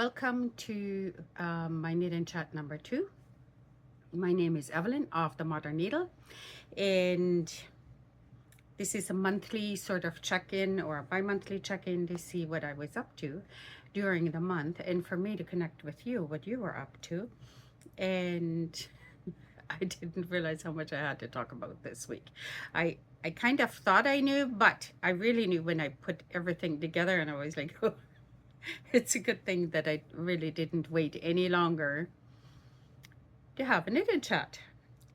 Welcome to my knit and chat number 2. My name is Evelyn of the Modern Needle, and this is a monthly sort of check-in or a bi-monthly check-in to see what I was up to during the month, and for me to connect with you, what you were up to. And I didn't realize how much I had to talk about this week. I kind of thought I knew, but I really knew when I put everything together, and I was like, oh, it's a good thing that I really didn't wait any longer to have a knit and chat.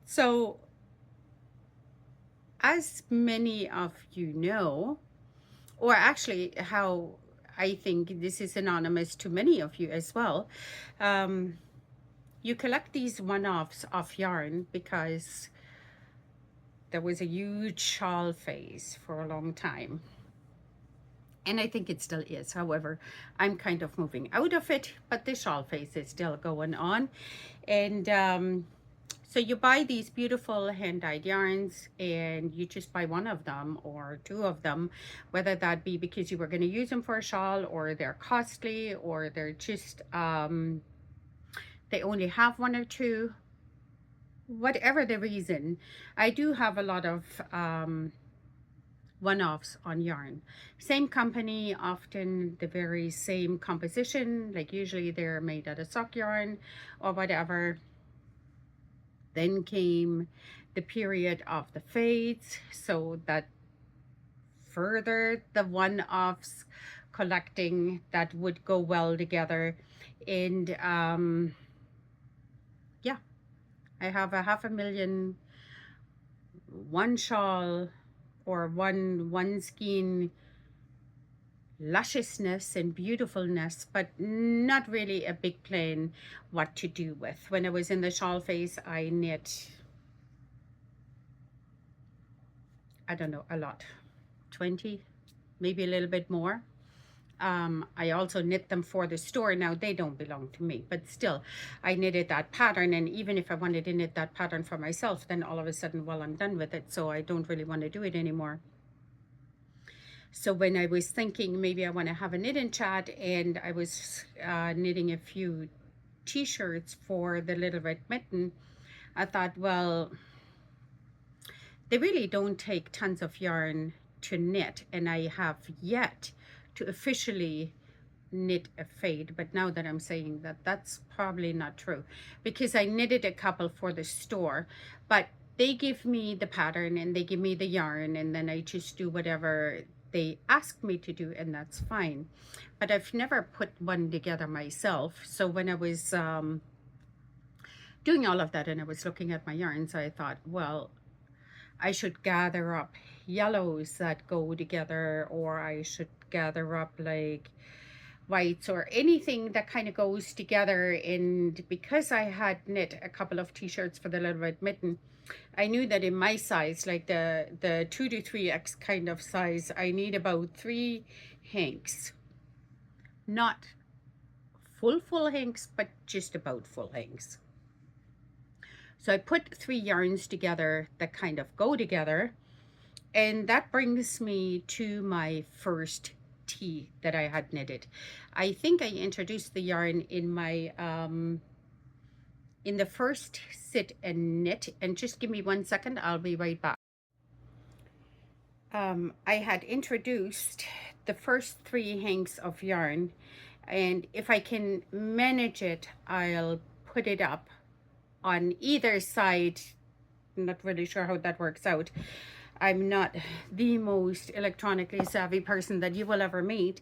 So, as many of you know, or actually, how I think this is anonymous to many of you as well, um, you collect these one offs of yarn because there was a huge shawl phase for a long time. And I think it still is. However, I'm kind of moving out of it, but the shawl phase is still going on. And so you buy these beautiful hand-dyed yarns, and you just buy one of them or two of them, whether that be because you were going to use them for a shawl, or they're costly, or they're just they only have one or two. Whatever the reason, I do have a lot of one-offs on yarn. Same company, often the very same composition, like usually they're made out of sock yarn or whatever. Then came the period of the fades, so that further the one-offs collecting that would go well together. And yeah, I have a 500,000 one shawl or one skein lusciousness and beautifulness, but not really a big plan what to do with. When I was in the shawl phase, I knit, I don't know, a lot, 20, maybe a little bit more. I also knit them for the store. Now they don't belong to me, but still I knitted that pattern, and even if I wanted to knit that pattern for myself, then all of a sudden, well, I'm done with it, so I don't really want to do it anymore. So when I was thinking maybe I want to have a knit and chat, and I was knitting a few t-shirts for the Little Red Mitten, I thought, well, they really don't take tons of yarn to knit, and I have yet to officially knit a fade. But now that I'm saying that, that's probably not true, because I knitted a couple for the store, but they give me the pattern and they give me the yarn, and then I just do whatever they ask me to do, and that's fine. But I've never put one together myself. So when I was doing all of that and I was looking at my yarns, I thought, well, I should gather up yellows that go together, or I should gather up like whites or anything that kind of goes together. And because I had knit a couple of t-shirts for the Little Red Mitten, I knew that in my size, like the 2 to 3x kind of size, I need about 3 hanks. Not full hanks, but just about full hanks. So I put 3 yarns together that kind of go together, and that brings me to my first tee that I had knitted. I think I introduced the yarn in my in the first sit and knit, and just give me 1 second, I'll be right back. I had introduced the first 3 hanks of yarn, and if I can manage it, I'll put it up on either side. I'm not really sure how that works out. I'm not the most electronically savvy person that you will ever meet.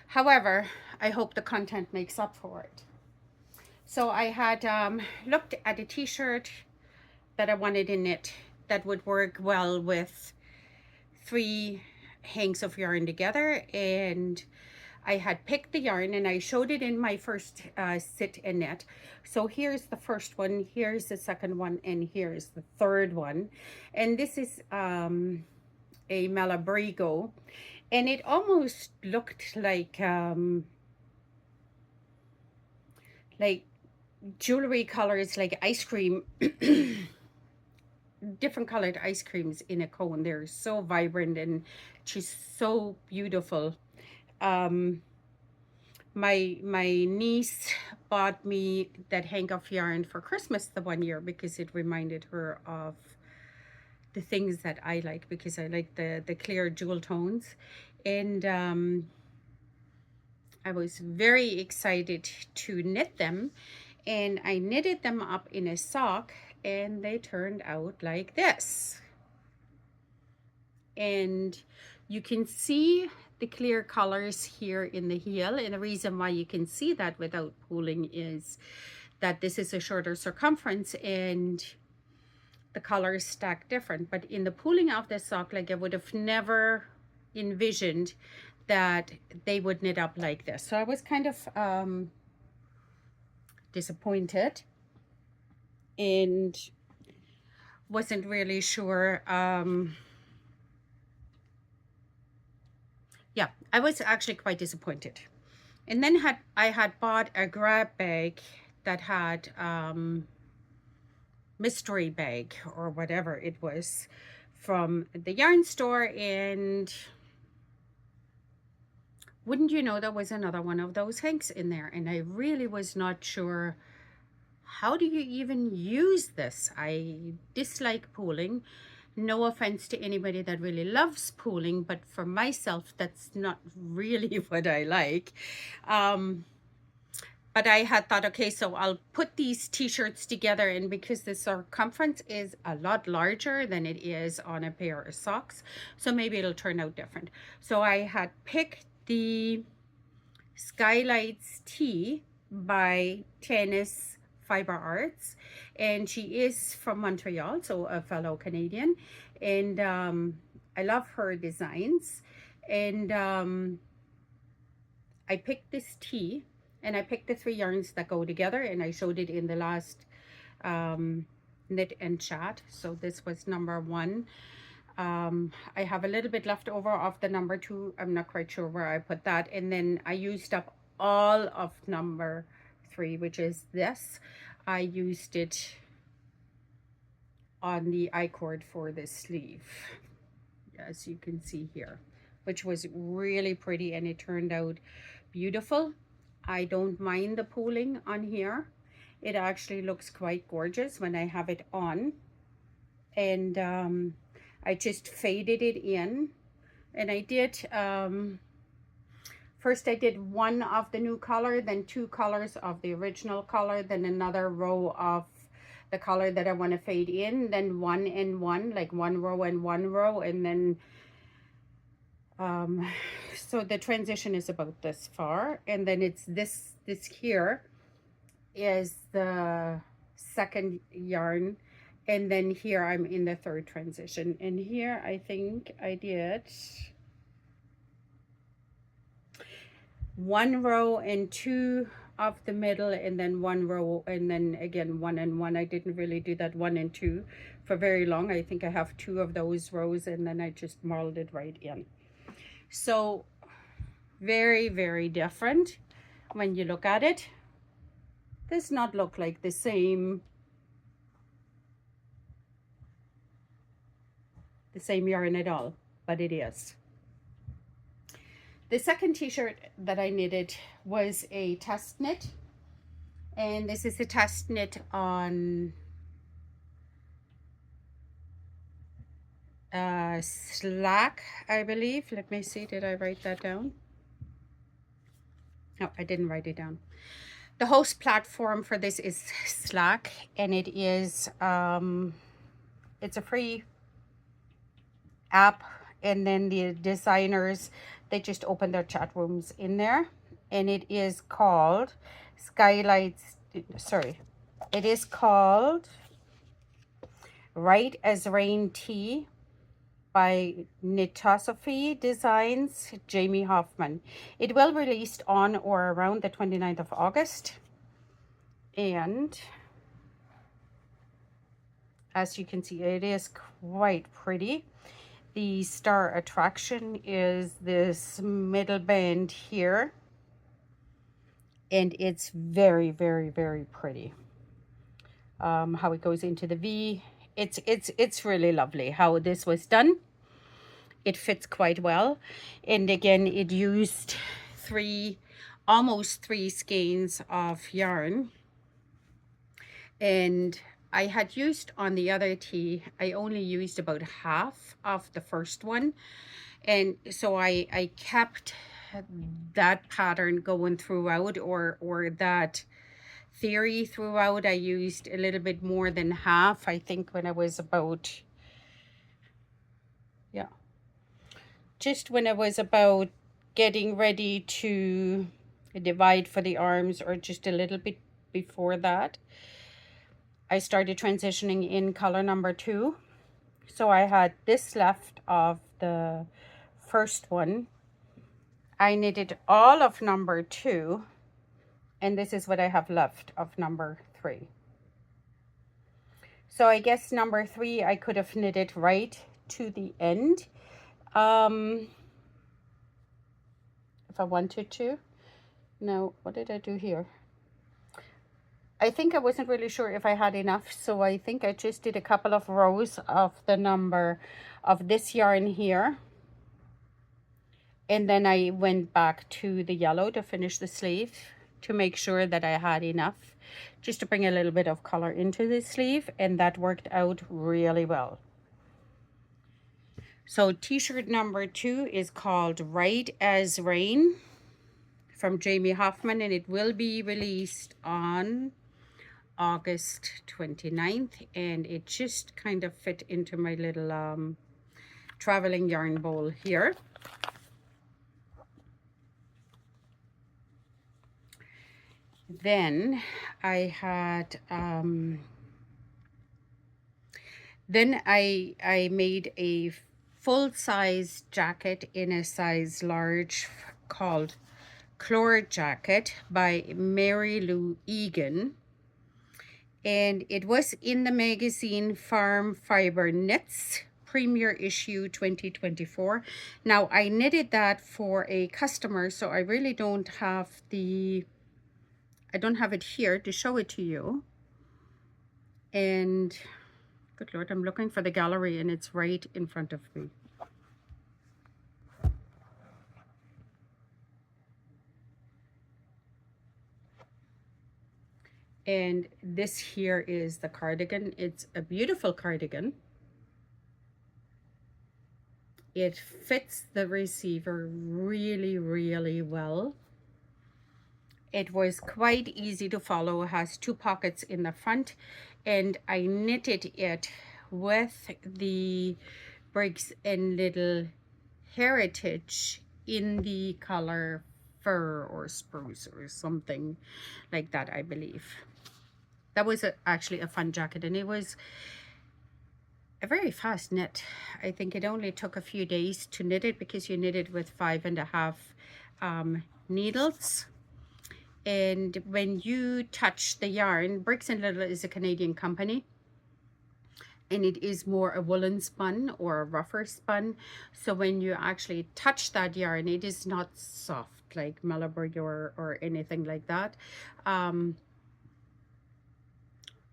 However, I hope the content makes up for it. So I had looked at a t-shirt that I wanted in it that would work well with 3 hanks of yarn together, and I had picked the yarn and I showed it in my first sit and knit. So here's the first one, here's the second one, and here's the third one. And this is a Malabrigo, and it almost looked like jewelry colors, like ice cream, different colored ice creams in a cone. They're so vibrant and just so beautiful. My niece bought me that hank of yarn for Christmas the one year because it reminded her of the things that I like, because I like the clear jewel tones. And I was very excited to knit them, and I knitted them up in a sock, and they turned out like this. And you can see the clear colors here in the heel, and the reason why you can see that without pulling is that this is a shorter circumference and the colors stack different. But in the pulling of the sock, like, I would have never envisioned that they would knit up like this. So I was kind of disappointed and wasn't really sure. Yeah, I was actually quite disappointed. And then I had bought a grab bag that had mystery bag or whatever it was from the yarn store, and wouldn't you know, there was another one of those hanks in there, and I really was not sure, how do you even use this? I dislike pooling. No offense to anybody that really loves pooling, but for myself, that's not really what I like. But I had thought, okay, so I'll put these t-shirts together, and because the circumference is a lot larger than it is on a pair of socks, so maybe it'll turn out different. So I had picked the Skylights Tee by Tennis Fiber Arts, and she is from Montreal, so a fellow Canadian, and I love her designs. And I picked this tee, and I picked the 3 yarns that go together, and I showed it in the last knit and chat. So this was number 1. I have a little bit left over of the number 2. I'm not quite sure where I put that. And then I used up all of number 3, which is this. I used it on the I-cord for the sleeve, as you can see here, which was really pretty, and it turned out beautiful. I don't mind the pooling on here. It actually looks quite gorgeous when I have it on. And I just faded it in, and I did first I did 1 of the new color, then 2 colors of the original color, then another row of the color that I want to fade in, then 1 and 1, like 1 row and 1 row, and then so the transition is about this far, and then it's this here is the second yarn, and then here I'm in the 3rd transition, and here I think I did 1 row and 2 of the middle, and then 1 row, and then again 1 and 1. I didn't really do that 1 and 2 for very long. I think I have 2 of those rows, and then I just marled it right in. So very, very different when you look at it. Does not look like the same yarn at all, but it is. The second t-shirt that I knitted was a test knit, and this is a test knit on Slack, I believe. Let me see, did I write that down? No, I didn't write it down. The host platform for this is Slack, and it is it's a free app, and then the designers, they just open their chat rooms in there, and it is called Skylights, sorry, it is called Right as Rain Tee by Knitosophy Designs, Jamie Hoffman. It will released on or around the 29th of August. And as you can see, it is quite pretty. The star attraction is this middle band here. And it's very, very, very pretty. How it goes into the V. It's really lovely how this was done. It fits quite well, and again, it used 3 almost 3 skeins of yarn, and I had used on the other tee, I only used about half of the first one, and so I kept that pattern going throughout, or that theory throughout. I used a little bit more than half, I think, when I was about, yeah, just when I was about getting ready to divide for the arms, or just a little bit before that, I started transitioning in color number 2. So I had this left of the first one. I knitted all of number 2, and this is what I have left of number 3. So I guess number 3 I could have knitted right to the end, if I wanted to. Now, what did I do here? I think I wasn't really sure if I had enough, so I think I just did a couple of rows of the number of this yarn here. And then I went back to the yellow to finish the sleeve to make sure that I had enough, just to bring a little bit of color into the sleeve, and that worked out really well. So t-shirt number 2 is called Right as Rain from Jamie Hoffman, and it will be released on August 29th, and it just kind of fit into my little traveling yarn bowl here. Then I had then I made a full-size jacket in a size large called Chlor Jacket by Mary Lou Egan, and it was in the magazine Farm Fiber Knits Premier Issue 2024. Now I knitted that for a customer, so I really don't have I don't have it here to show it to you. And good Lord, I'm looking for the gallery and it's right in front of me. And this here is the cardigan. It's a beautiful cardigan. It fits the receiver really, really well. It was quite easy to follow. It has 2 pockets in the front, and I knitted it with the Briggs and Little Heritage in the color fir or spruce or something like that, I believe. That was actually a fun jacket, and it was a very fast knit. I think it only took a few days to knit it because you knit it with 5.5 needles. And when you touch the yarn, Briggs and Little is a Canadian company, and it is more a woolen spun or a rougher spun. So when you actually touch that yarn, it is not soft like Malabar or anything like that.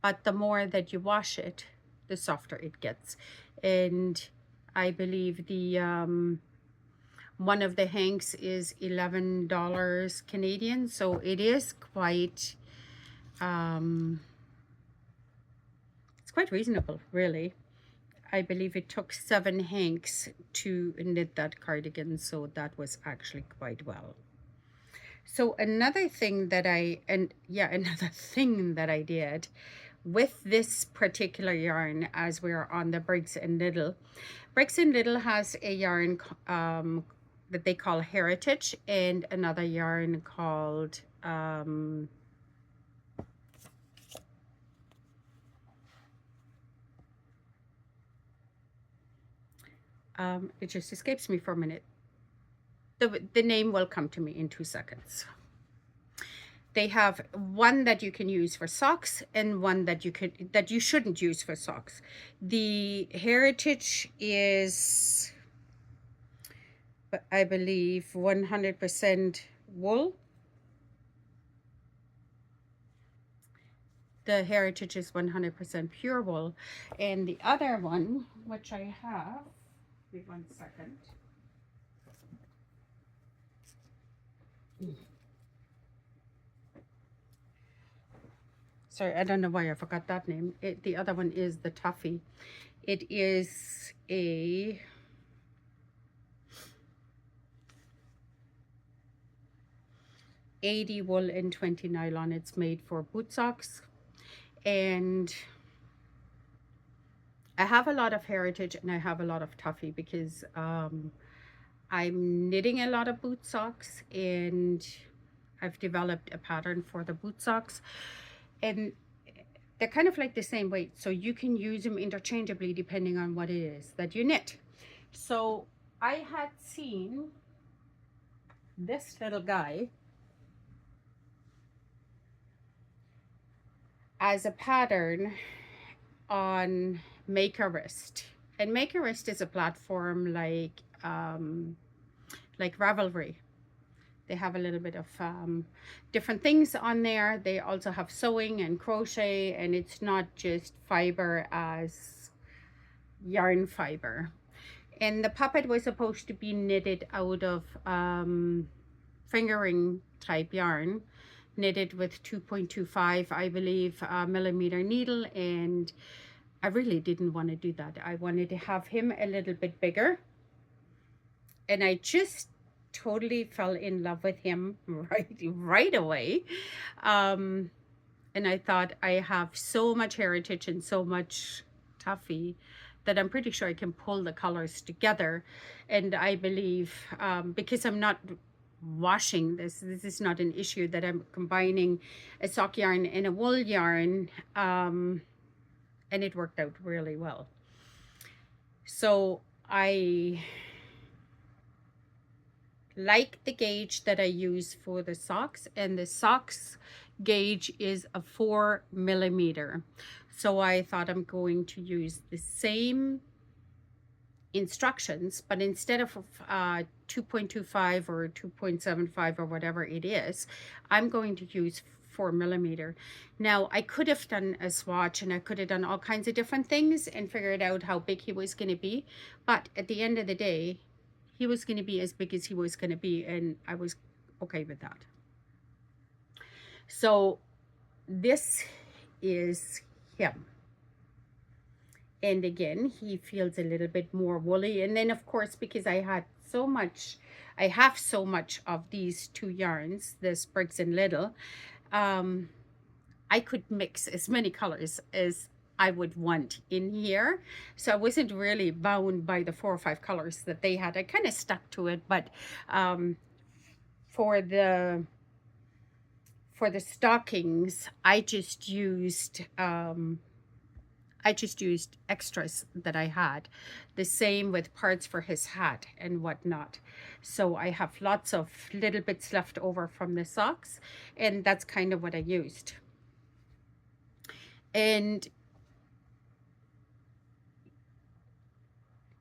But the more that you wash it, the softer it gets. And I believe the one of the hanks is $11 Canadian, so it is quite it's quite reasonable, really. I believe it took 7 hanks to knit that cardigan, so that was actually quite well. So another thing that another thing that I did with this particular yarn, as we're on the Briggs and Little, Briggs and Little has a yarn that they call Heritage, and another yarn called it just escapes me for a minute. The name will come to me in 2 seconds. They have one that you can use for socks and one that you shouldn't use for socks. The Heritage is, I believe, 100% wool. The Heritage is 100% pure wool, and the other one, which I have, wait 1 second. Sorry, I don't know why I forgot that name. The other one is the Toffee. It is a 80 wool and 20 nylon. It's made for boot socks. And I have a lot of heritage and I have a lot of Toffee because I'm knitting a lot of boot socks, and I've developed a pattern for the boot socks. And they're kind of like the same weight, so you can use them interchangeably depending on what it is that you knit. So I had seen this little guy as a pattern on Makerist. And Makerist is a platform like Ravelry. They have a little bit of different things on there. They also have sewing and crochet, and it's not just fiber as yarn fiber. And the puppet was supposed to be knitted out of fingering type yarn, knitted with 2.25, I believe, millimeter needle. And I really didn't want to do that. I wanted to have him a little bit bigger. And I just totally fell in love with him right away. And I thought, I have so much heritage and so much Toffee that I'm pretty sure I can pull the colors together. And I believe, because I'm not washing this is not an issue, that I'm combining a sock yarn and a wool yarn, and it worked out really well. So I like the gauge that I use for the socks, and the socks gauge is a 4 millimeter. So I thought I'm going to use the same instructions, but instead of 2.25 or 2.75 or whatever it is, I'm going to use 4 millimeter. Now I could have done a swatch and I could have done all kinds of different things and figured out how big he was going to be, but at the end of the day, he was going to be as big as he was going to be, and I was okay with that. So this is him. And again, he feels a little bit more woolly. And then of course, because I have so much of these two yarns, the Sprigs and Little, I could mix as many colors as I would want in here. So I wasn't really bound by the 4 or 5 colors that they had. I kind of stuck to it, but for the stockings, I just used extras that I had. The same with parts for his hat and whatnot. So I have lots of little bits left over from the socks, and that's kind of what I used. And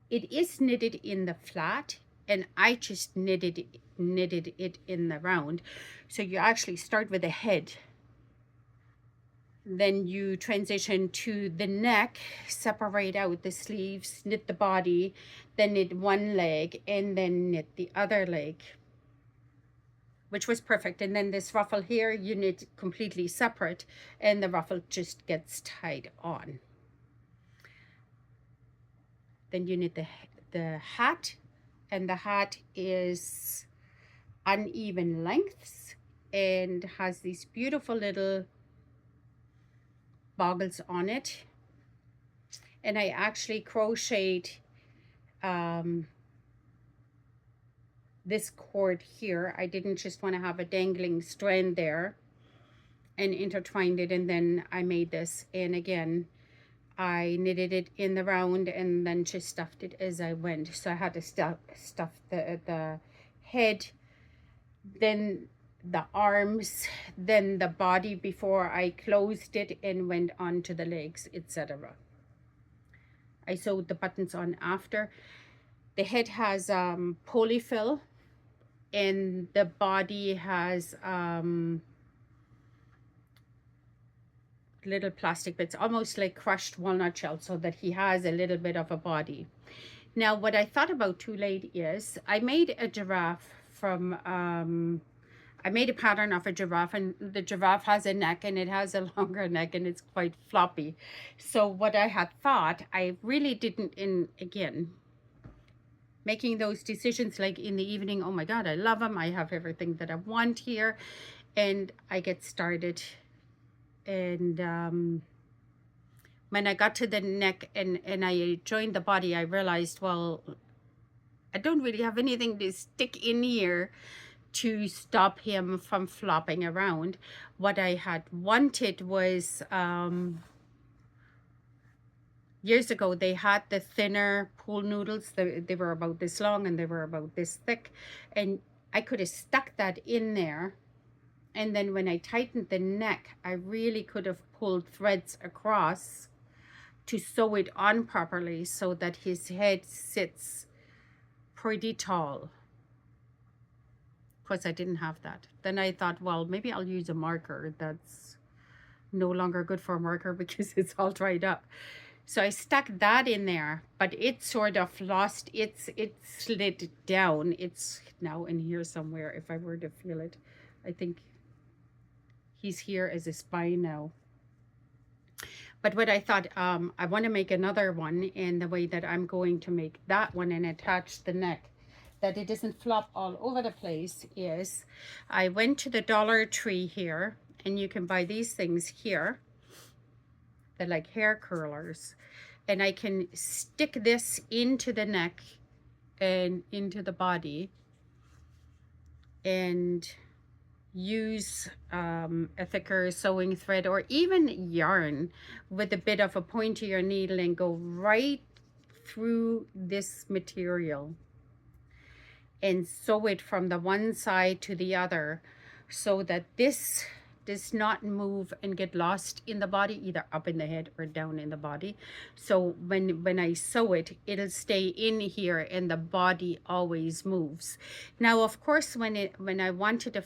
it is knitted in the flat, and I just knitted it in the round. So you actually start with the head, then you transition to the neck, separate out the sleeves, knit the body, then knit one leg, and then knit the other leg, which was perfect. And then this ruffle here, you knit completely separate, and the ruffle just gets tied on. Then you knit the hat, and the hat is uneven lengths and has these beautiful little boggles on it. And I actually crocheted this cord here. I didn't just want to have a dangling strand there, and intertwined it, and then I made this. And again, I knitted it in the round and then just stuffed it as I went. So I had to stuff the head, then the arms, then the body before I closed it and went on to the legs, etc. I sewed the buttons on after. The head has polyfill, and the body has little plastic bits, almost like crushed walnut shell, so that he has a little bit of a body. Now what I thought about too late is I made a giraffe from I made a pattern of a giraffe, and the giraffe has a neck, and it has a longer neck, and it's quite floppy. So what I had thought, I really didn't, in again, making those decisions like in the evening, oh my God, I love them. I have everything that I want here. And I get started. And when I got to the neck and I joined the body, I realized, well, I don't really have anything to stick in here to stop him from flopping around. What I had wanted was, years ago, they had the thinner pool noodles. They were about this long and they were about this thick. And I could have stuck that in there. And then when I tightened the neck, I really could have pulled threads across to sew it on properly so that his head sits pretty tall. Of course, I didn't have that. Then I thought, well, maybe I'll use a marker that's no longer good for a marker because it's all dried up. So I stuck that in there, but it sort of lost it slid down. It's now in here somewhere if I were to feel it. I think he's here as a spine now. But what I thought, I want to make another one, and the way that I'm going to make that one and attach the neck, that it doesn't flop all over the place, is I went to the Dollar Tree here, and you can buy these things here. They're like hair curlers. And I can stick this into the neck and into the body and use a thicker sewing thread or even yarn with a bit of a pointier needle and go right through this material and sew it from the one side to the other so that this does not move and get lost in the body, either up in the head or down in the body. So when I sew it, it'll stay in here and the body always moves. Now, of course, when I wanted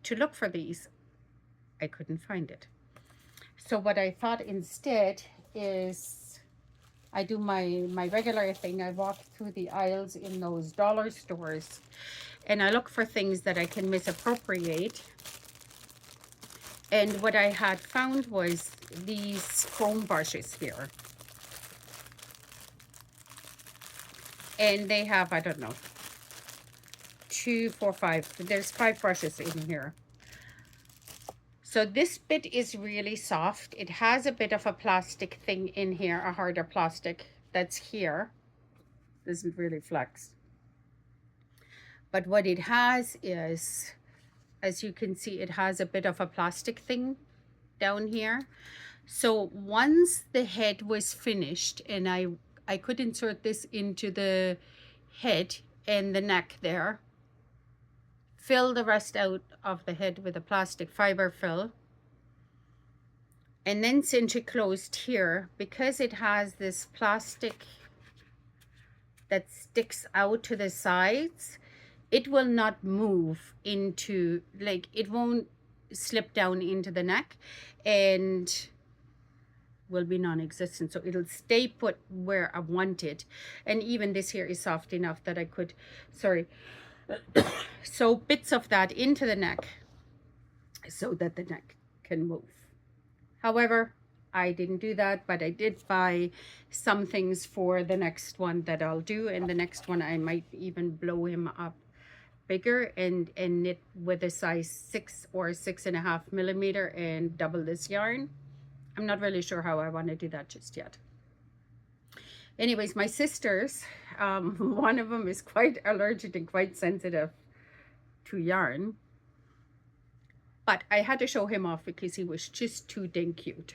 to look for these, I couldn't find it. So what I thought instead is I do my regular thing. I walk through the aisles in those dollar stores and I look for things that I can misappropriate. And what I had found was these foam brushes here. And they have, I don't know, 2, 4, 5. There's 5 brushes in here. So this bit is really soft. It has a bit of a plastic thing in here, a harder plastic that's here. Doesn't really flex. But what it has is, as you can see, it has a bit of a plastic thing down here. So once the head was finished and I could insert this into the head and the neck there, fill the rest out of the head with a plastic fiber fill, and then cinch it closed here. Because it has this plastic that sticks out to the sides, it will not move into, like, it won't slip down into the neck and will be non-existent. So it'll stay put where I want it. And even this here is soft enough that I could, sew bits of that into the neck so that the neck can move. However, I didn't do that, but I did buy some things for the next one that I'll do. And the next one I might even blow him up bigger and knit with a size 6 or 6.5 millimeter and double this yarn. I'm not really sure how I want to do that just yet. Anyways, my sisters, one of them is quite allergic and quite sensitive to yarn, but I had to show him off because he was just too dang cute.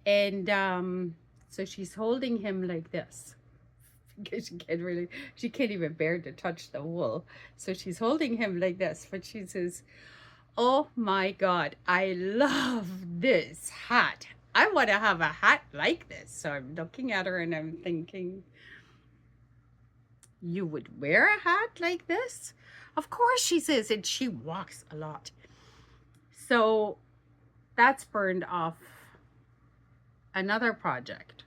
And so she's holding him like this because she can't even bear to touch the wool. So she's holding him like this, but she says, oh my God, I love this hat. I want to have a hat like this. So I'm looking at her and I'm thinking, you would wear a hat like this? Of course, she says, and she walks a lot. So that's burned off another project.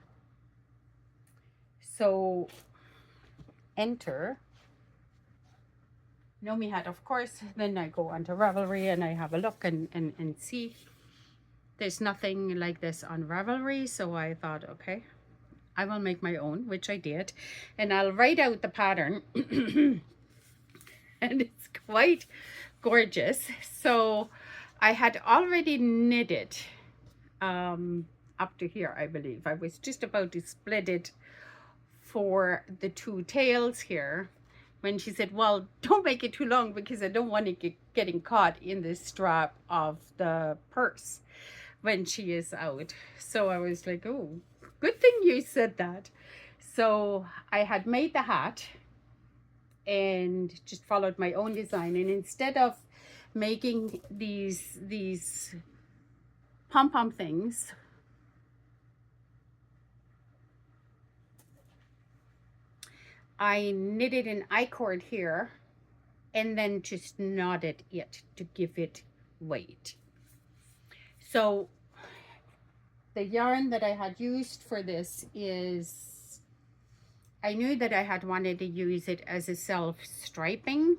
So enter know me hat, of course. Then I go onto Ravelry and I have a look and see. There's nothing like this on Ravelry, so I thought, okay, I will make my own, which I did. And I'll write out the pattern. And it's quite gorgeous. So I had already knitted up to here, I believe. I was just about to split it for the two tails here when she said, well, don't make it too long because I don't want it getting caught in the strap of the purse when she is out. So I was like, oh, good thing you said that. So I had made the hat and just followed my own design, and instead of making these pom-pom things, I knitted an I-cord here and then just knotted it to give it weight. So the yarn that I had used for this is, I knew that I had wanted to use it as a self-striping,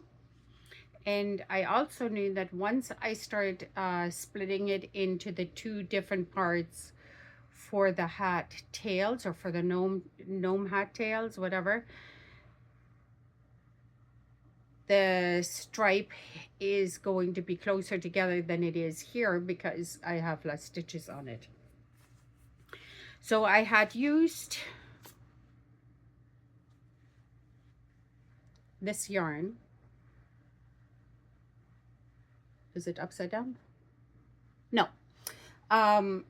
and I also knew that once I started splitting it into the two different parts for the hat tails, or for the gnome hat tails, whatever, the stripe is going to be closer together than it is here because I have less stitches on it. So I had used this yarn. Is it upside down? No. And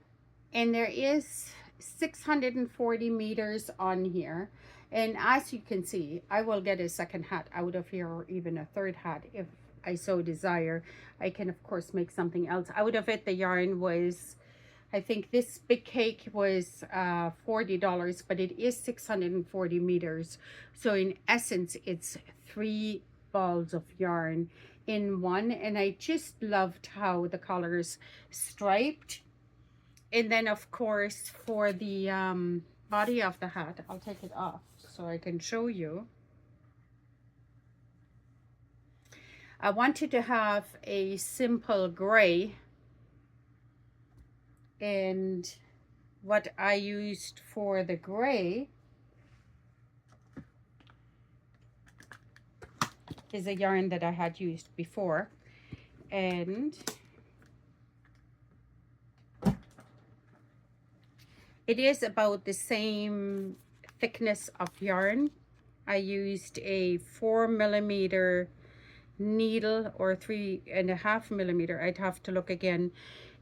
there is 640 meters on here. And as you can see, I will get a second hat out of here, or even a third hat if I so desire. I can, of course, make something else out of it. The yarn was, I think this big cake was $40, but it is 640 meters. So in essence, it's 3 balls of yarn in one. And I just loved how the colors striped. And then, of course, for the body of the hat, I'll take it off so I can show you. I wanted to have a simple gray, and what I used for the gray is a yarn that I had used before, and it is about the same thickness of yarn. I used a 4mm needle, or 3.5mm. I'd have to look again.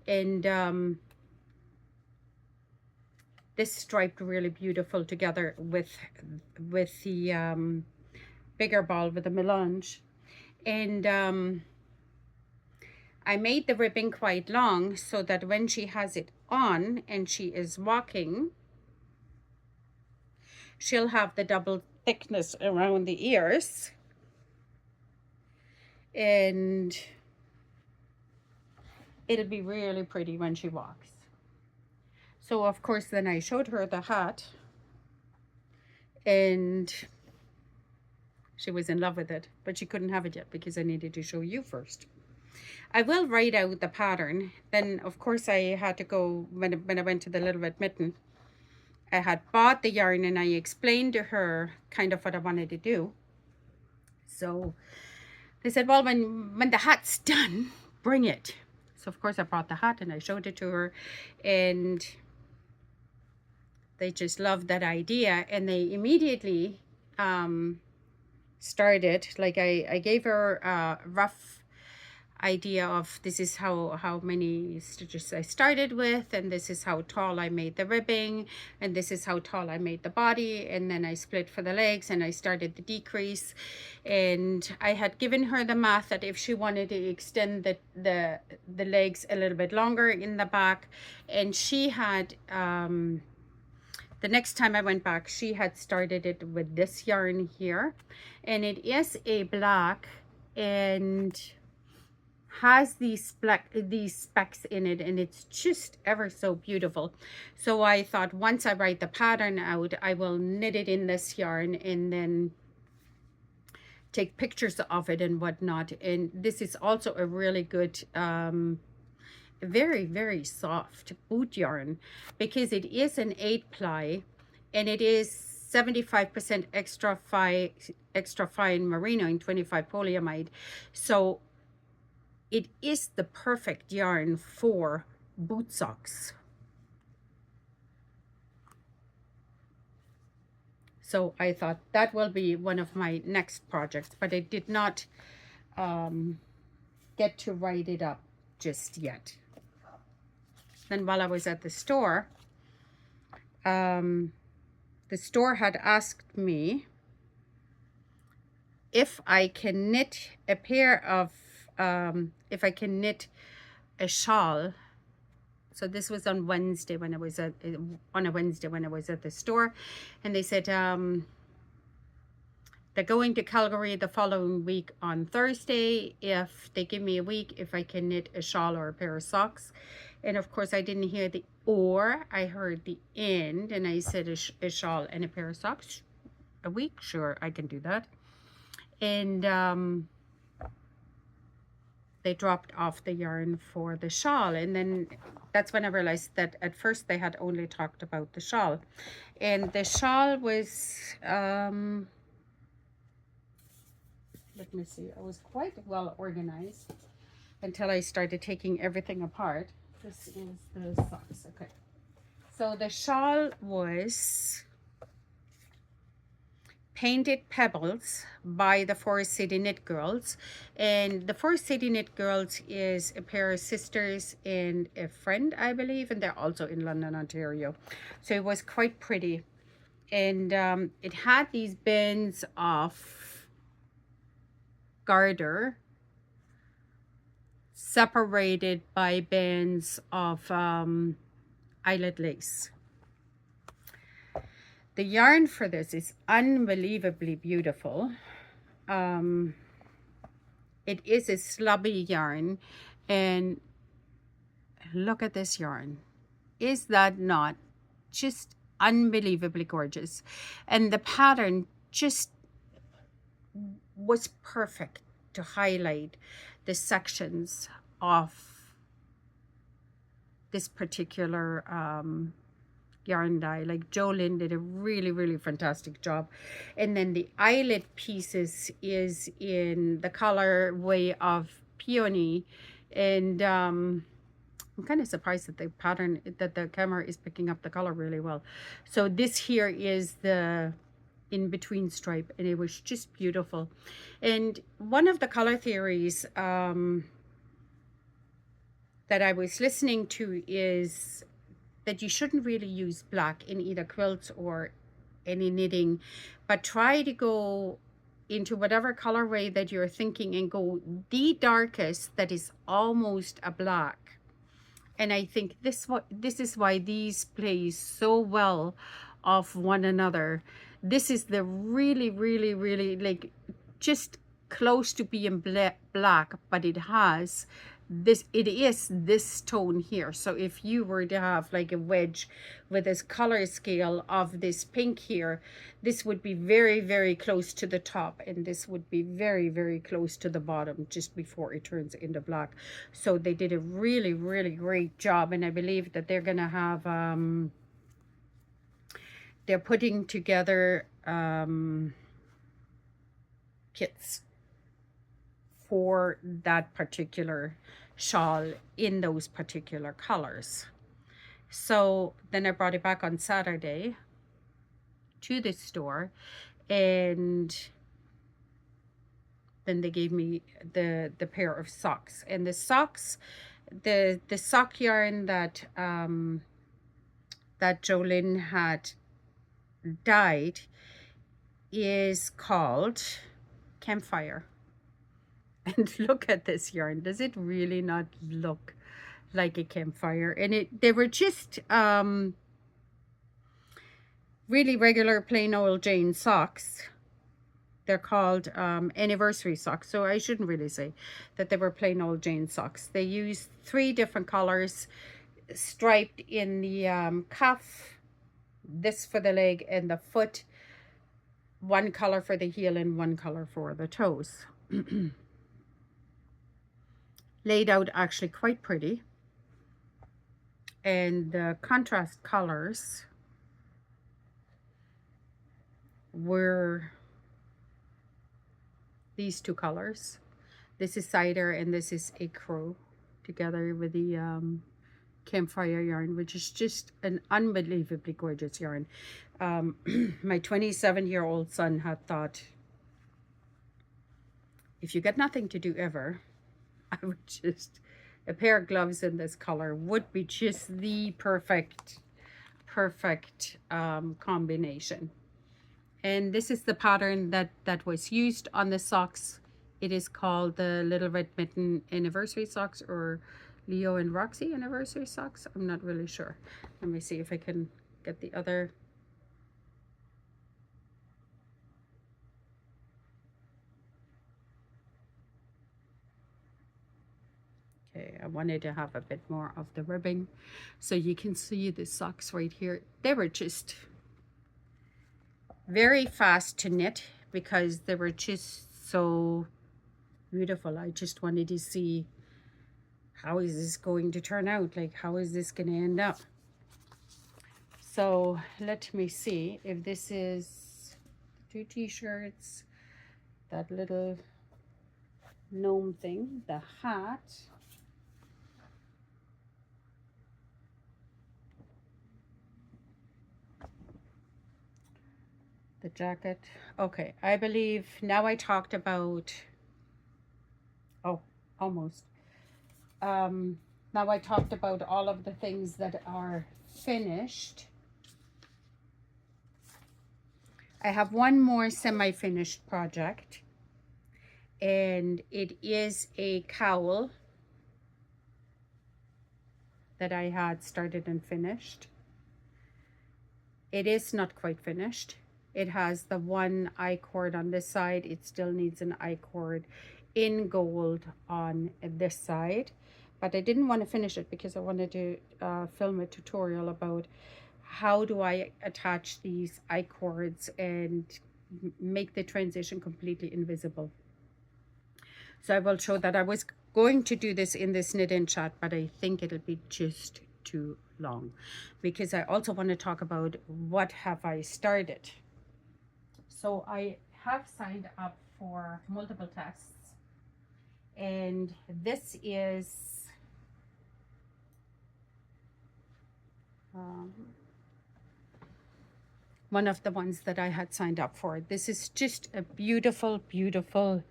And this striped really beautiful together with the bigger ball, with the melange. And I made the ribbing quite long so that when she has it on and she is walking, she'll have the double thickness around the ears, and it'll be really pretty when she walks. So of course then I showed her the hat, and she was in love with it, but she couldn't have it yet because I needed to show you first. I will write out the pattern. Then of course I had to go, when I went to the Little Red Mitten, I had bought the yarn and I explained to her kind of what I wanted to do. So they said, well, when the hat's done, bring it. So of course I brought the hat and I showed it to her, and they just loved that idea, and they immediately started, like I gave her a rough idea of, this is how many stitches I started with, and this is how tall I made the ribbing, and this is how tall I made the body, and then I split for the legs and I started the decrease. And I had given her the math that if she wanted to extend the legs a little bit longer in the back, and she had the next time I went back, she had started it with this yarn here, and it is a black and has these specks in it, and it's just ever so beautiful. So I thought, once I write the pattern out, I will knit it in this yarn and then take pictures of it and whatnot. And this is also a really good very, very soft boot yarn, because it is an 8-ply and it is 75% extra fine merino and 25 polyamide. So it is the perfect yarn for boot socks. So I thought that will be one of my next projects, but I did not get to write it up just yet. Then while I was at the store had asked me if I can knit a pair of, if I can knit a shawl. So this was on Wednesday when I was at, on a Wednesday when I was at the store, and they said they're going to Calgary the following week on Thursday. If they give me a week, if I can knit a shawl or a pair of socks. And of course I didn't hear the or, I heard the end, and I said a shawl and a pair of socks. A week? Sure, I can do that. And they dropped off the yarn for the shawl, and then that's when I realized that at first they had only talked about the shawl. And the shawl was let me see, I was quite well organized until I started taking everything apart. This is the socks. Okay, so the shawl was Painted Pebbles by the Forest City Knit Girls. And the Forest City Knit Girls is a pair of sisters and a friend, I believe, and they're also in London, Ontario. So it was quite pretty. And it had these bands of garter separated by bands of eyelet lace. The yarn for this is unbelievably beautiful. It is a slubby yarn, and look at this yarn. Is that not just unbelievably gorgeous? And the pattern just was perfect to highlight the sections of this particular yarn dye. Like Jolyn did a really, really fantastic job. And then the eyelet pieces is in the colorway of Peony. And I'm kind of surprised that the pattern, that the camera is picking up the color really well. So this here is the in between stripe, and it was just beautiful. And one of the color theories that I was listening to is that you shouldn't really use black in either quilts or any knitting, but try to go into whatever colorway that you're thinking and go the darkest that is almost a black. And I think this is why these play so well off one another. This is the really, really, really, like, just close to being black, but it has this, it is this tone here. So if you were to have like a wedge with this color scale of this pink here, this would be very, very close to the top, and this would be very, very close to the bottom just before it turns into black. So they did a really, really great job, and I believe that they're gonna have they're putting together kits for that particular shawl in those particular colors. So then I brought it back on Saturday to the store, and then they gave me the pair of socks. And the socks, the sock yarn that that Jolyn had dyed is called Campfire. And look at this yarn. Does it really not look like a campfire? And they were just really regular plain old Jane socks. They're called anniversary socks. So I shouldn't really say that they were plain old Jane socks. They used 3 different colors striped in the cuff, this for the leg, and the foot one color for the heel and one color for the toes. Laid out actually quite pretty. And the contrast colors were these two colors. This is cider and this is acro, together with the campfire yarn, which is just an unbelievably gorgeous yarn. My 27-year-old son had thought, if you get nothing to do ever, I would just, a pair of gloves in this color would be just the perfect combination. And this is the pattern that was used on the socks. It is called the Little Red Mitten Anniversary Socks, or Leo and Roxy Anniversary Socks. I'm not really sure. Let me see if I can get the other. Okay, I wanted to have a bit more of the ribbing so you can see the socks right here. They were just very fast to knit because they were just so beautiful. I just wanted to see, how is this going to turn out? Like, how is this going to end up? So let me see if this is 2 t-shirts, that little gnome thing, the hat, the jacket. Okay, I believe now I talked about, oh, almost. Now I talked about all of the things that are finished. I have one more semi-finished project, and it is a cowl that I had started and finished. It is not quite finished. It has the one I-cord on this side. It still needs an I-cord in gold on this side, but I didn't want to finish it because I wanted to film a tutorial about how do I attach these I-cords and make the transition completely invisible. So I will show that. I was going to do this in this knit in chat, but I think it'll be just too long because I also want to talk about what have I started. So I have signed up for multiple tests, and this is one of the ones that I had signed up for. This is just a beautiful, beautiful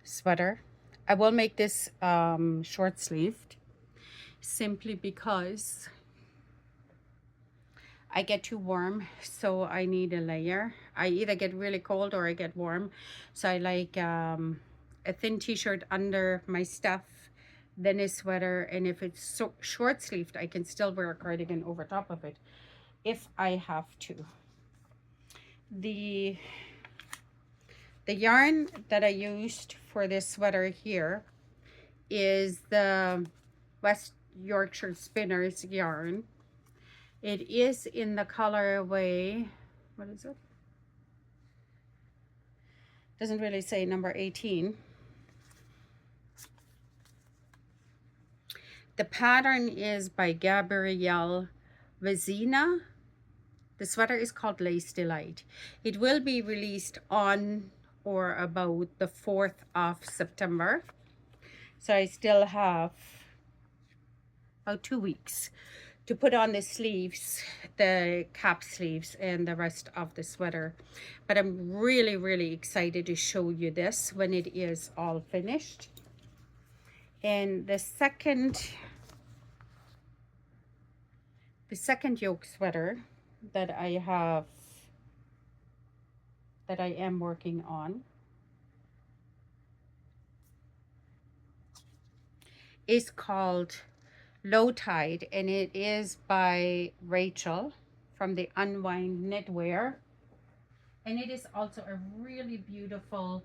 sweater. I will make this short sleeved simply because I get too warm, so I need a layer. I either get really cold or I get warm, so I like a thin t-shirt under my stuff, then a sweater, and if it's so short sleeved, I can still wear a cardigan over top of it if I have to. The yarn that I used for this sweater here is the West Yorkshire Spinners yarn. It is in the colorway, what is it? Doesn't really say, number 18. The pattern is by Gabrielle Vezina. The sweater is called Lace Delight. It will be released on or about the 4th of September. So I still have about 2 weeks to put on the sleeves, the cap sleeves, and the rest of the sweater. But I'm really, really excited to show you this when it is all finished. And the second yoke sweater that I am working on is called Low Tide, and it is by Rachel from the Unwind Knitwear, and it is also a really beautiful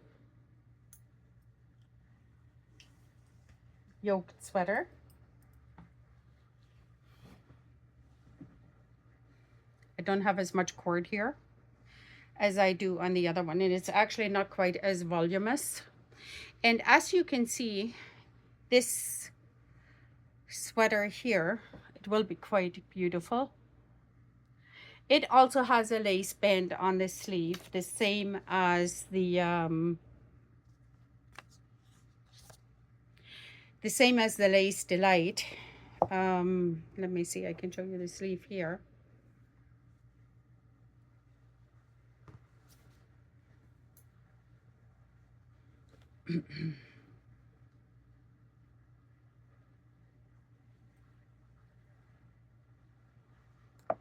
yoked sweater. don't have as much cord here as I do on the other one, and it's actually not quite as voluminous. And as you can see, this sweater here, it will be quite beautiful. It also has a lace band on the sleeve, the same as the Lace Delight. Let me see, I can show you the sleeve here.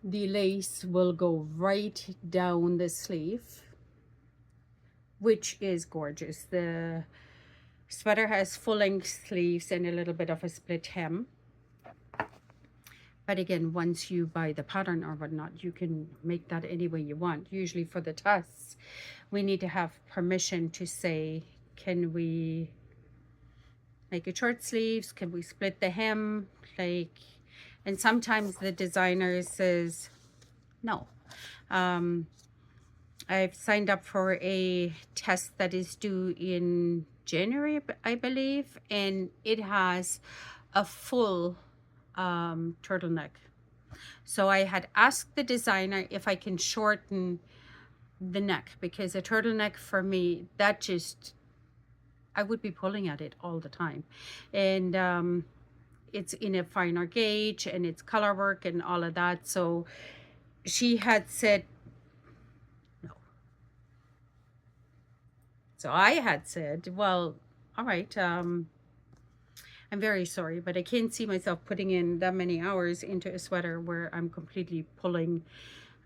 The lace will go right down the sleeve, which is gorgeous. The sweater has full-length sleeves and a little bit of a split hem. But again, once you buy the pattern or whatnot, you can make that any way you want. Usually for the tusts, we need to have permission to say, can we make it short sleeves? Can we split the hem? Like, and sometimes the designer says no. I've signed up for a test that is due in January, I believe, and it has a full turtleneck. So I had asked the designer if I can shorten the neck, because a turtleneck for me, that just, I would be pulling at it all the time. And it's in a finer gauge and it's color work and all of that. So she had said no. So I had said, well, all right, I'm very sorry, but I can't see myself putting in that many hours into a sweater where I'm completely pulling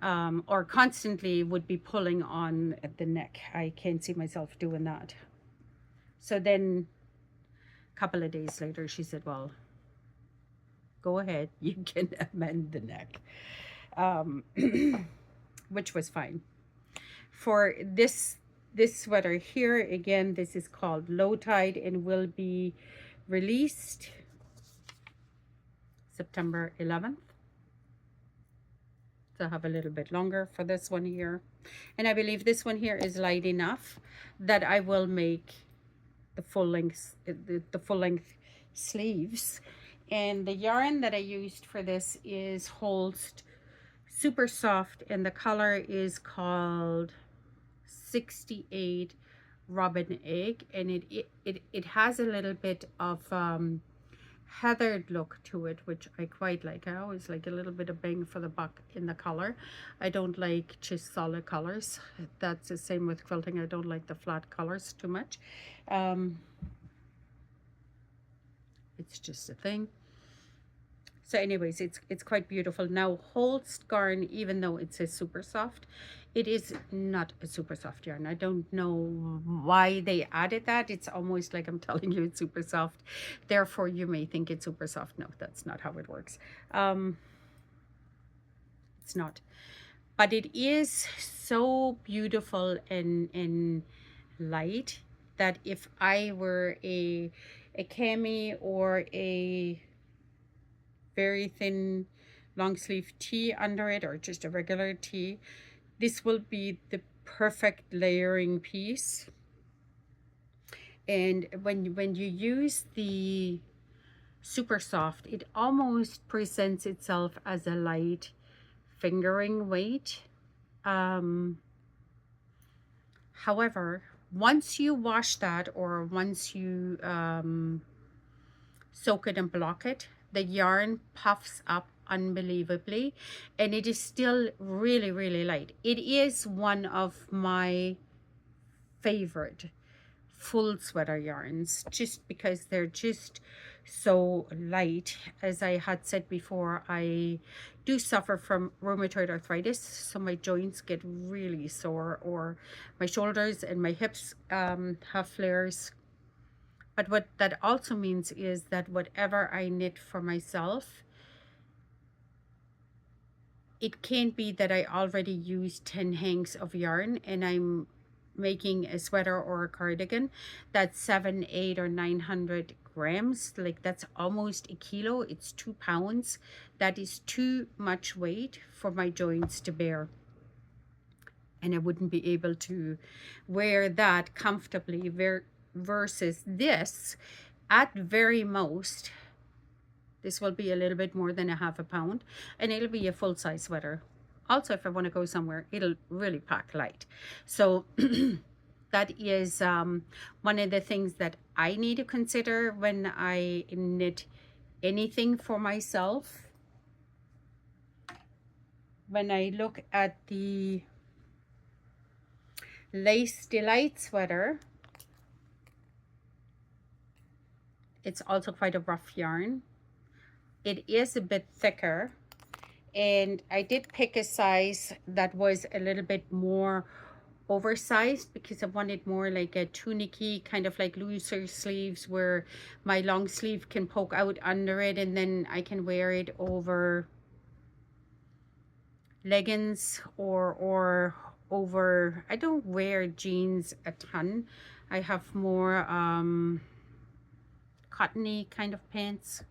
or constantly would be pulling on the neck. I can't see myself doing that. So then a couple of days later, she said, well, go ahead, you can amend the neck, which was fine. For this sweater here, again, this is called Low Tide and will be released September 11th. So I have a little bit longer for this one here. And I believe this one here is light enough that I will make the full length sleeves. And the yarn that I used for this is Holst Super Soft, and the color is called 68 Robin Egg, and it has a little bit of heathered look to it, which I quite like. I always like a little bit of bang for the buck in the color. I don't like just solid colors. That's the same with quilting. I don't like the flat colors too much. It's just a thing. So anyways, it's quite beautiful. Now Holst yarn, even though it says super soft, it is not a super soft yarn. I don't know why they added that. It's almost like I'm telling you it's super soft, therefore you may think it's super soft. No, that's not how it works. It's not, but it is so beautiful and light that if I were a cami or a very thin long sleeve tee under it, or just a regular tee, this will be the perfect layering piece. And when you use the super soft, it almost presents itself as a light fingering weight. However, once you wash that, or once you soak it and block it, the yarn puffs up unbelievably, and it is still really, really light. It is one of my favorite full sweater yarns, just because they're just so light. As I had said before, I do suffer from rheumatoid arthritis, so my joints get really sore, or my shoulders and my hips have flares. But what that also means is that whatever I knit for myself, it can't be that I already used 10 hanks of yarn and I'm making a sweater or a cardigan that's 7, 8, or 900 grams. Like that's almost a kilo. It's 2 pounds. That is too much weight for my joints to bear, and I wouldn't be able to wear that comfortably versus this. At very most, this will be a little bit more than a half a pound, and it'll be a full-size sweater. Also, if I want to go somewhere, it'll really pack light. So that is one of the things that I need to consider when I knit anything for myself. When I look at the Lace Delight sweater, it's also quite a rough yarn. It is a bit thicker, and I did pick a size that was a little bit more oversized because I wanted more like a tunic-y, kind of like looser sleeves where my long sleeve can poke out under it, and then I can wear it over leggings or over, I don't wear jeans a ton. I have more cottony kind of pants,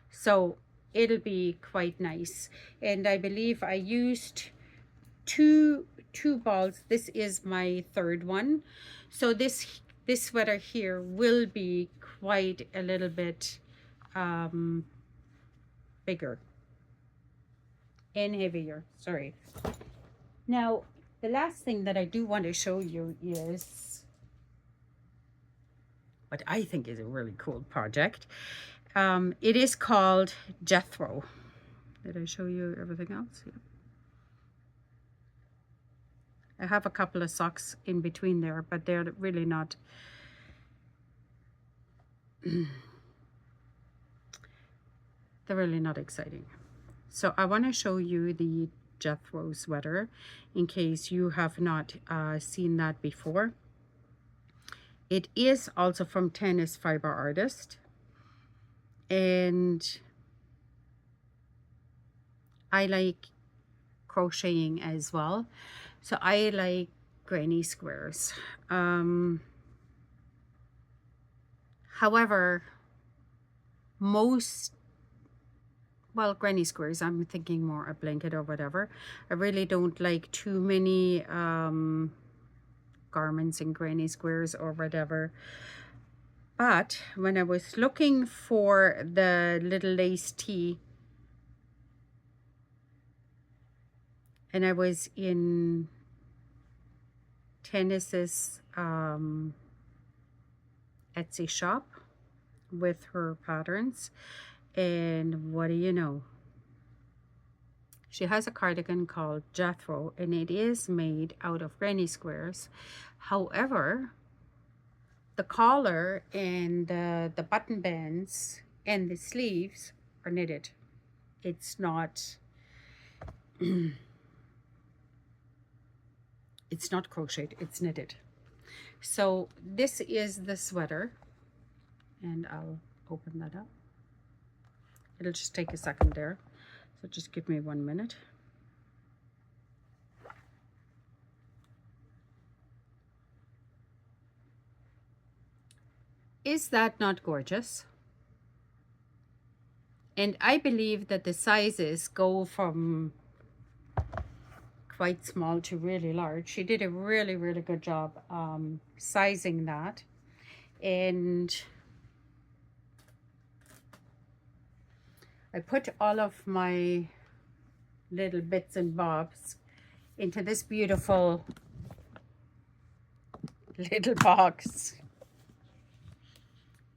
so it'll be quite nice. And I believe I used two balls. This is my third one, so this sweater here will be quite a little bit bigger and heavier. Sorry. Now the last thing that I do want to show you is what I think is a really cool project. It is called Jethro. Did I show you everything else? Yeah. I have a couple of socks in between there, but they're really not they're really not exciting. So I want to show you the Jethro sweater in case you have not seen that before. It is also from Tennis Fiber Artist, and I like crocheting as well, so I like granny squares. However, granny squares, I'm thinking more a blanket or whatever. I really don't like too many garments in granny squares or whatever. But when I was looking for the little lace tee, and I was in Tennis's Etsy shop with her patterns, and what do you know? She has a cardigan called Jethro, and it is made out of granny squares. However, the collar and the button bands and the sleeves are knitted. It's not it's not crocheted, it's knitted. So this is the sweater, and I'll open that up. It'll just take a second there, so just give me 1 minute. Is that not gorgeous? And I believe that the sizes go from quite small to really large. She did a really, really good job sizing that. And I put all of my little bits and bobs into this beautiful little box.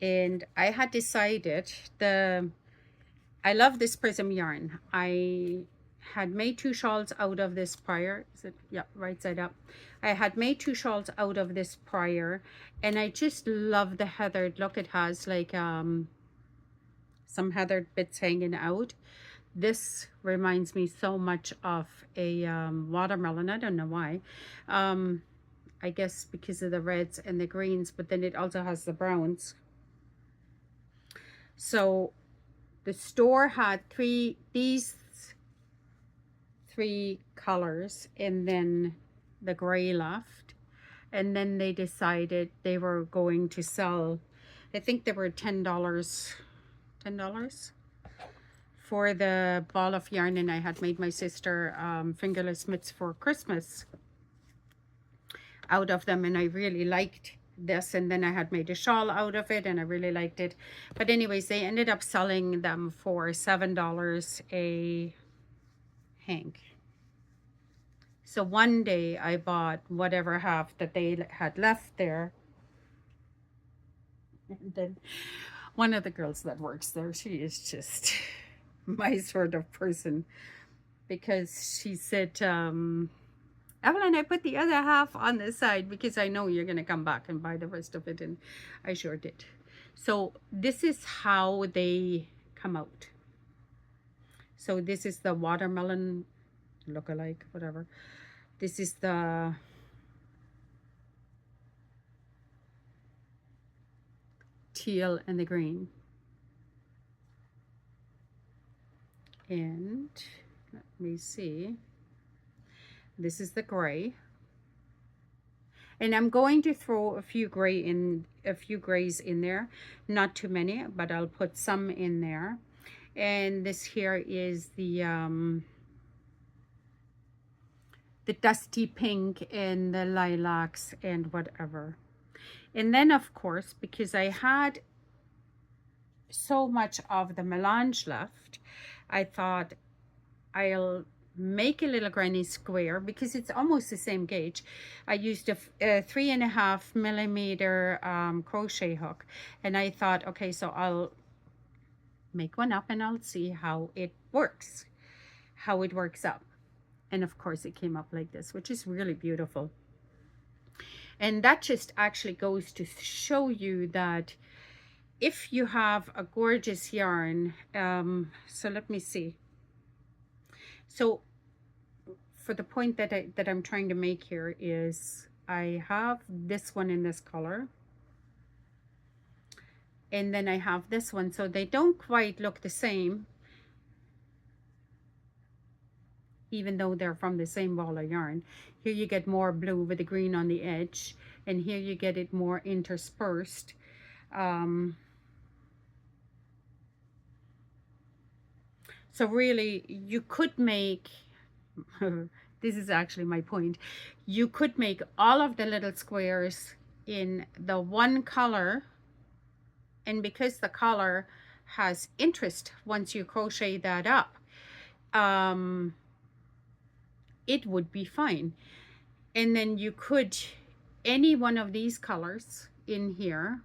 And I had decided I love this prism yarn. I had made 2 shawls out of this prior. Is it? Yeah, right side up. I had made 2 shawls out of this prior, and I just love the heathered look. It has like some heathered bits hanging out. This reminds me so much of a watermelon. I don't know why. I guess because of the reds and the greens, but then it also has the browns. So the store had these 3 colors, and then the gray left. And then they decided they were going to sell, I think they were $10 for the ball of yarn. And I had made my sister fingerless mitts for Christmas out of them, and I really liked this. And then I had made a shawl out of it, and I really liked it. But anyways, they ended up selling them for $7 a hank. So one day I bought whatever half that they had left there. And then one of the girls that works there, she is just my sort of person, because she said, Evelyn, I put the other half on the side because I know you're going to come back and buy the rest of it. And I sure did. So this is how they come out. So this is the watermelon look-alike, whatever. This is the teal and the green. And let me see. This is the gray. And I'm going to throw a few grays in there. Not too many, but I'll put some in there. And this here is the dusty pink and the lilacs and whatever. And then of course, because I had so much of the melange left, I thought I'll make a little granny square because it's almost the same gauge. I used a 3.5 millimeter crochet hook, and I thought, okay, so I'll make one up and I'll see how it works up. And of course it came up like this, which is really beautiful. And that just actually goes to show you that if you have a gorgeous yarn, so let me see. So for the point that I'm trying to make here is I have this one in this color. And then I have this one. So they don't quite look the same, even though they're from the same ball of yarn. Here you get more blue with the green on the edge. And here you get it more interspersed. So really, you could make, this is actually my point, you could make all of the little squares in the one color, and because the color has interest once you crochet that up, it would be fine. And then you could, any one of these colors in here,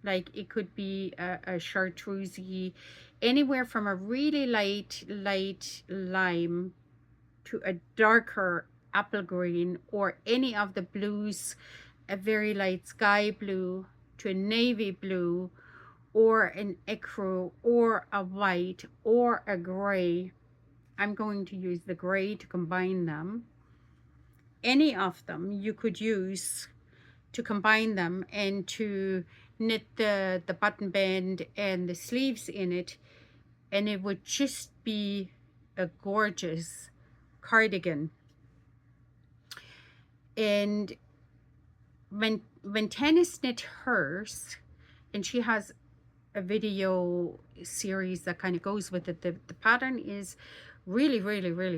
like it could be a chartreusey, anywhere from a really light lime to a darker apple green, or any of the blues, a very light sky blue to a navy blue, or an ecru, or a white, or a gray. I'm going to use the gray to combine them. Any of them you could use to combine them and to knit the button band and the sleeves in it, and it would just be a gorgeous cardigan. And when Tennis knit hers, and she has a video series that kind of goes with it, the pattern is really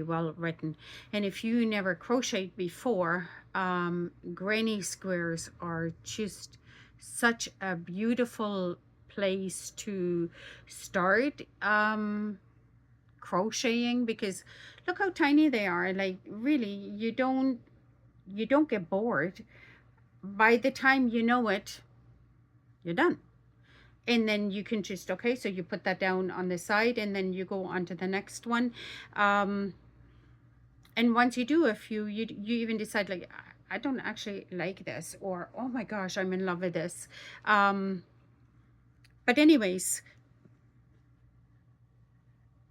well written. And if you never crocheted before, granny squares are just such a beautiful place to start crocheting, because look how tiny they are. Like really, you don't get bored. By the time you know it, you're done. And then you can just, okay, so you put that down on the side, and then you go on to the next one. And once you do a few, you even decide, like, I don't actually like this, or oh my gosh, I'm in love with this. But anyways,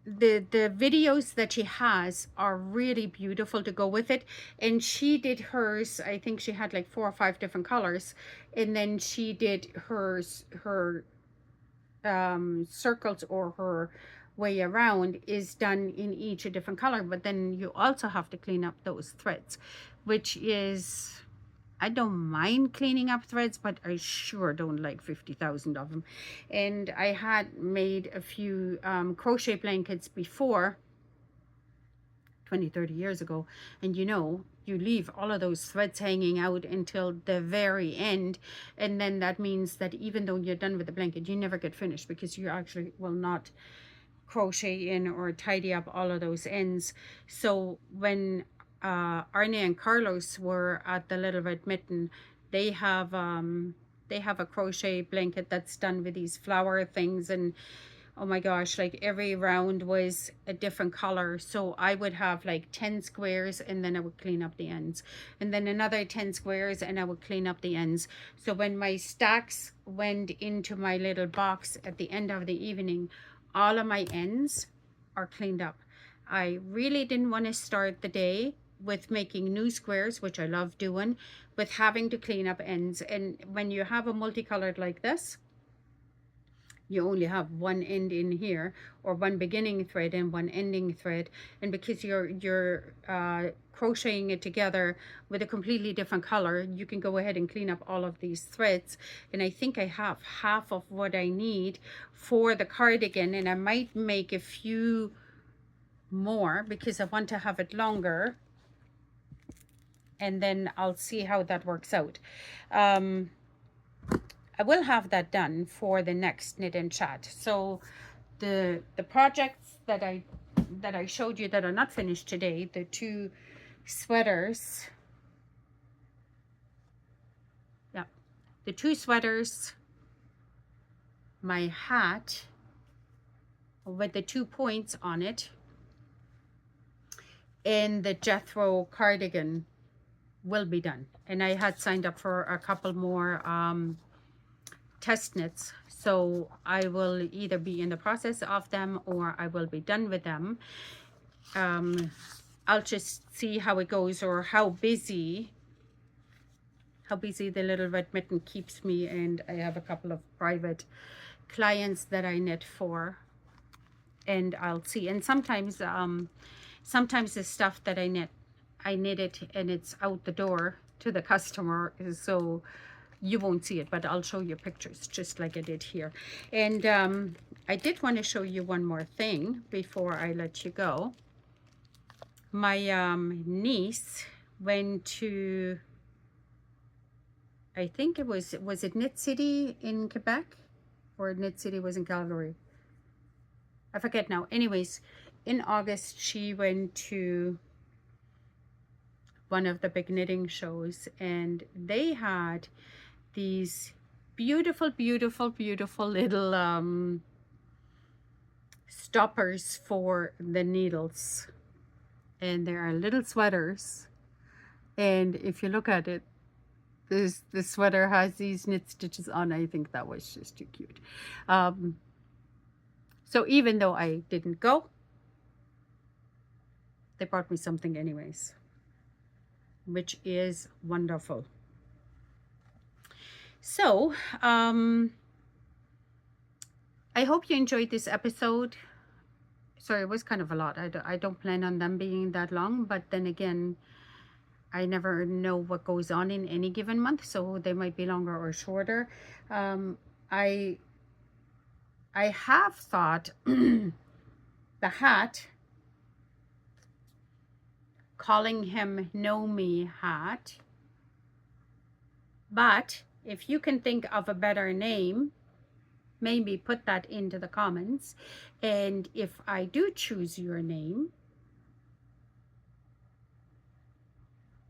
the videos that she has are really beautiful to go with it. And she did hers, I think she had like 4 or 5 different colors, and then she did her circles, or her way around is done in each a different color. But then you also have to clean up those threads, which is I don't mind cleaning up threads, but I sure don't like 50,000 of them. And I had made a few crochet blankets before, 20, 30 years ago, and you know, you leave all of those threads hanging out until the very end, and then that means that even though you're done with the blanket, you never get finished because you actually will not crochet in or tidy up all of those ends. So when Arne and Carlos were at the Little Red Mitten, they have a crochet blanket that's done with these flower things, and oh my gosh, like every round was a different color. So I would have like 10 squares, and then I would clean up the ends, and then another 10 squares, and I would clean up the ends. So when my stacks went into my little box at the end of the evening, all of my ends are cleaned up. I really didn't want to start the day with making new squares, which I love doing, with having to clean up ends. And when you have a multicolored like this, you only have one end in here, or one beginning thread and one ending thread, and because you're crocheting it together with a completely different color, you can go ahead and clean up all of these threads. And I think I have half of what I need for the cardigan, and I might make a few more because I want to have it longer, and then I'll see how that works out. I will have that done for the next knit and chat. So the projects that I showed you that are not finished today, the 2 sweaters, yeah, the 2 sweaters, my hat with the 2 points on it, and the Jethro cardigan will be done. And I had signed up for a couple more test knits, so I will either be in the process of them or I will be done with them. I'll just see how it goes, or how busy the Little Red Mitten keeps me. And I have a couple of private clients that I knit for, and I'll see. And sometimes the stuff that I knit it and it's out the door to the customer, so you won't see it, but I'll show you pictures just like I did here. And I did want to show you one more thing before I let you go. My niece went to, I think it was it Knit City in Quebec, or Knit City was in Calgary? I forget now. Anyways, in August she went to one of the big knitting shows, and they had these beautiful little stoppers for the needles, and there are little sweaters, and if you look at it, the sweater has these knit stitches on. I think that was just too cute. So even though I didn't go, they brought me something anyways, which is wonderful. So I hope you enjoyed this episode. Sorry, it was kind of a lot. I don't plan on them being that long, but then again, I never know what goes on in any given month, so they might be longer or shorter. I have thought the hat, calling him Know Me Hat, but if you can think of a better name, maybe put that into the comments. And if I do choose your name,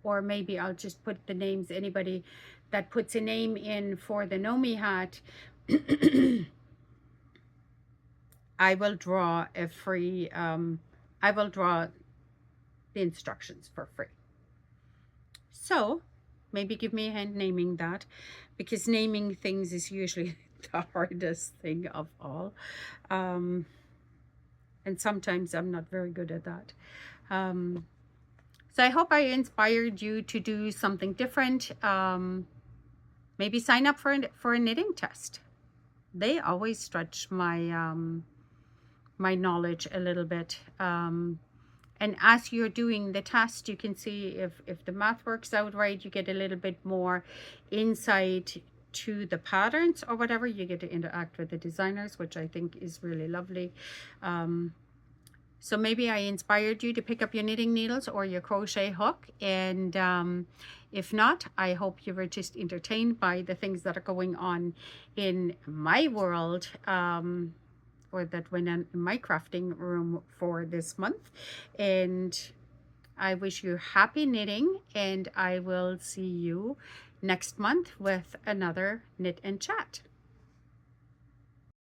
or maybe I'll just put the names, anybody that puts a name in for the Know Me Hat, I will draw a free, I will draw the instructions for free. So maybe give me a hand naming that, because naming things is usually the hardest thing of all. And sometimes I'm not very good at that. So I hope I inspired you to do something different. Maybe sign up for a knitting test. They always stretch my my knowledge a little bit. And as you're doing the test, you can see if the math works out right, you get a little bit more insight to the patterns or whatever. You get to interact with the designers, which I think is really lovely. So maybe I inspired you to pick up your knitting needles or your crochet hook. And if not, I hope you were just entertained by the things that are going on in my world, or that went on in my crafting room for this month. And I wish you happy knitting, and I will see you next month with another Knit and Chat.